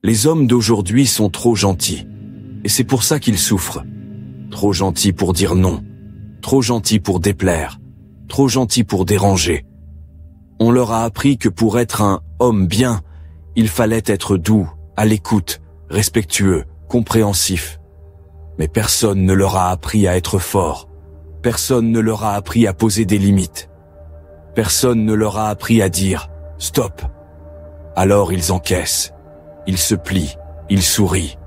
Les hommes d'aujourd'hui sont trop gentils. Et c'est pour ça qu'ils souffrent. Trop gentils pour dire non. Trop gentils pour déplaire. Trop gentils pour déranger. On leur a appris que pour être un homme bien, il fallait être doux, à l'écoute, respectueux, compréhensif. Mais personne ne leur a appris à être fort. Personne ne leur a appris à poser des limites. Personne ne leur a appris à dire « stop ». Alors ils encaissent, ils se plient, ils sourient.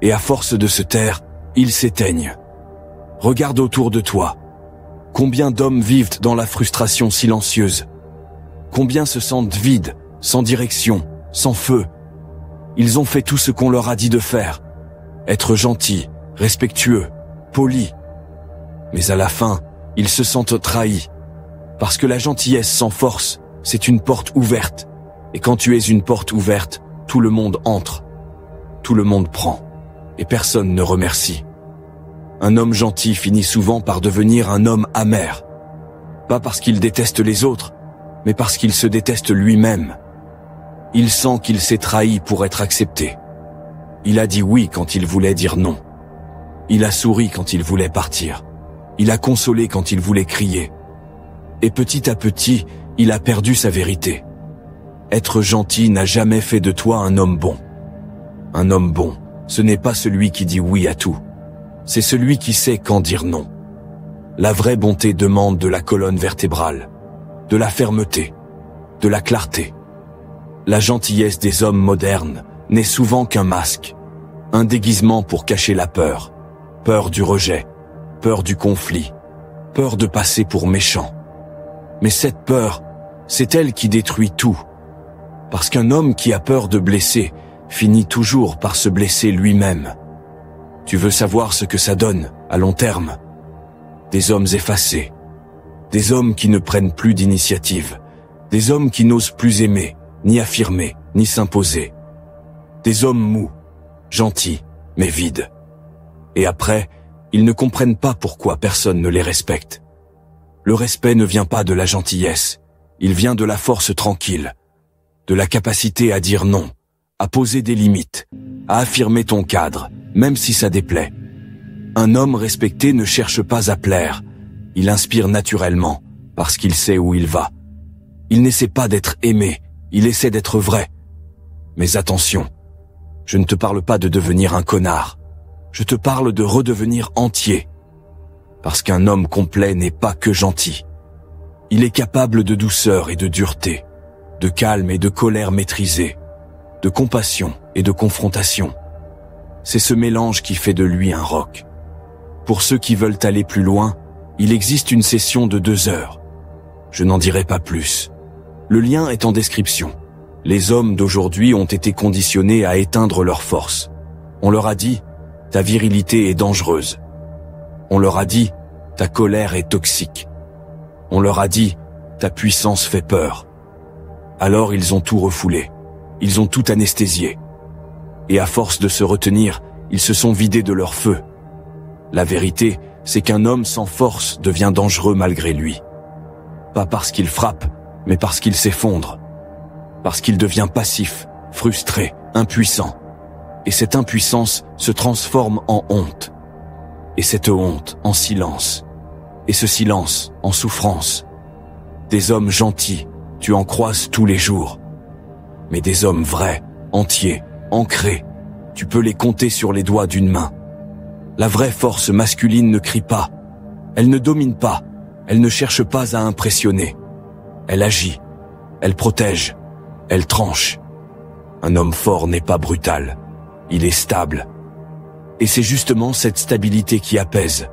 Et à force de se taire, ils s'éteignent. Regarde autour de toi. Combien d'hommes vivent dans la frustration silencieuse? Combien se sentent vides, sans direction, sans feu? Ils ont fait tout ce qu'on leur a dit de faire. Être gentils, respectueux, polis. Mais à la fin, ils se sentent trahis. Parce que la gentillesse sans force, c'est une porte ouverte. Et quand tu es une porte ouverte, tout le monde entre. Tout le monde prend. Et personne ne remercie. Un homme gentil finit souvent par devenir un homme amer. Pas parce qu'il déteste les autres, mais parce qu'il se déteste lui-même. Il sent qu'il s'est trahi pour être accepté. Il a dit oui quand il voulait dire non. Il a souri quand il voulait partir. Il a consolé quand il voulait crier. Et petit à petit, il a perdu sa vérité. Être gentil n'a jamais fait de toi un homme bon. Un homme bon, ce n'est pas celui qui dit oui à tout. C'est celui qui sait quand dire non. La vraie bonté demande de la colonne vertébrale, de la fermeté, de la clarté. La gentillesse des hommes modernes n'est souvent qu'un masque, un déguisement pour cacher la peur. Peur du rejet, peur du conflit, peur de passer pour méchant. Mais cette peur, c'est elle qui détruit tout. Parce qu'un homme qui a peur de blesser finit toujours par se blesser lui-même. Tu veux savoir ce que ça donne, à long terme? Des hommes effacés. Des hommes qui ne prennent plus d'initiative. Des hommes qui n'osent plus aimer, ni affirmer, ni s'imposer. Des hommes mous, gentils, mais vides. Et après, ils ne comprennent pas pourquoi personne ne les respecte. Le respect ne vient pas de la gentillesse, il vient de la force tranquille, de la capacité à dire non, à poser des limites, à affirmer ton cadre, même si ça déplaît. Un homme respecté ne cherche pas à plaire, il inspire naturellement, parce qu'il sait où il va. Il n'essaie pas d'être aimé, il essaie d'être vrai. Mais attention, je ne te parle pas de devenir un connard, je te parle de redevenir entier. Parce qu'un homme complet n'est pas que gentil. Il est capable de douceur et de dureté, de calme et de colère maîtrisée, de compassion et de confrontation. C'est ce mélange qui fait de lui un roc. Pour ceux qui veulent aller plus loin, il existe une session de 2 heures. Je n'en dirai pas plus. Le lien est en description. Les hommes d'aujourd'hui ont été conditionnés à éteindre leur force. On leur a dit « ta virilité est dangereuse ». On leur a dit « ta colère est toxique ». On leur a dit « ta puissance fait peur ». Alors ils ont tout refoulé. Ils ont tout anesthésié. Et à force de se retenir, ils se sont vidés de leur feu. La vérité, c'est qu'un homme sans force devient dangereux malgré lui. Pas parce qu'il frappe, mais parce qu'il s'effondre. Parce qu'il devient passif, frustré, impuissant. Et cette impuissance se transforme en honte. Et cette honte en silence. Et ce silence en souffrance. Des hommes gentils, tu en croises tous les jours. Mais des hommes vrais, entiers, ancrés, tu peux les compter sur les doigts d'une main. La vraie force masculine ne crie pas. Elle ne domine pas. Elle ne cherche pas à impressionner. Elle agit. Elle protège. Elle tranche. Un homme fort n'est pas brutal. Il est stable. Et c'est justement cette stabilité qui apaise.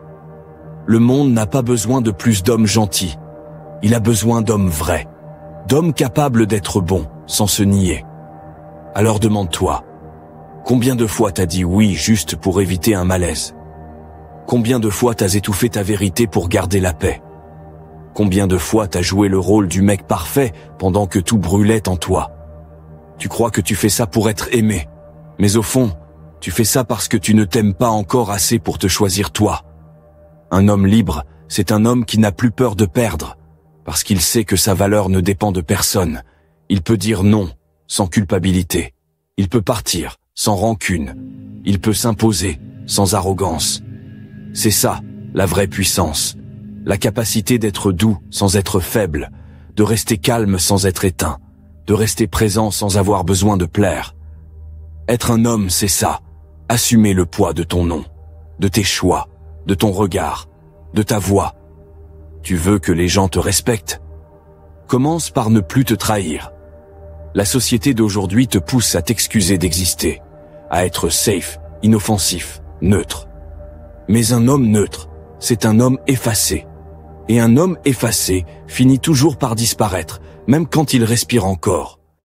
Le monde n'a pas besoin de plus d'hommes gentils. Il a besoin d'hommes vrais. D'hommes capables d'être bons, sans se nier. Alors demande-toi, combien de fois t'as dit oui juste pour éviter un malaise? Combien de fois t'as étouffé ta vérité pour garder la paix? Combien de fois t'as joué le rôle du mec parfait pendant que tout brûlait en toi? Tu crois que tu fais ça pour être aimé, mais au fond, tu fais ça parce que tu ne t'aimes pas encore assez pour te choisir toi. Un homme libre, c'est un homme qui n'a plus peur de perdre, parce qu'il sait que sa valeur ne dépend de personne. Il peut dire non, sans culpabilité. Il peut partir, sans rancune. Il peut s'imposer, sans arrogance. C'est ça, la vraie puissance. La capacité d'être doux sans être faible, de rester calme sans être éteint, de rester présent sans avoir besoin de plaire. Être un homme, c'est ça. Assumer le poids de ton nom, de tes choix, de ton regard, de ta voix. Tu veux que les gens te respectent? Commence par ne plus te trahir. La société d'aujourd'hui te pousse à t'excuser d'exister, à être safe, inoffensif, neutre. Mais un homme neutre, c'est un homme effacé. Et un homme effacé finit toujours par disparaître, même quand il respire encore.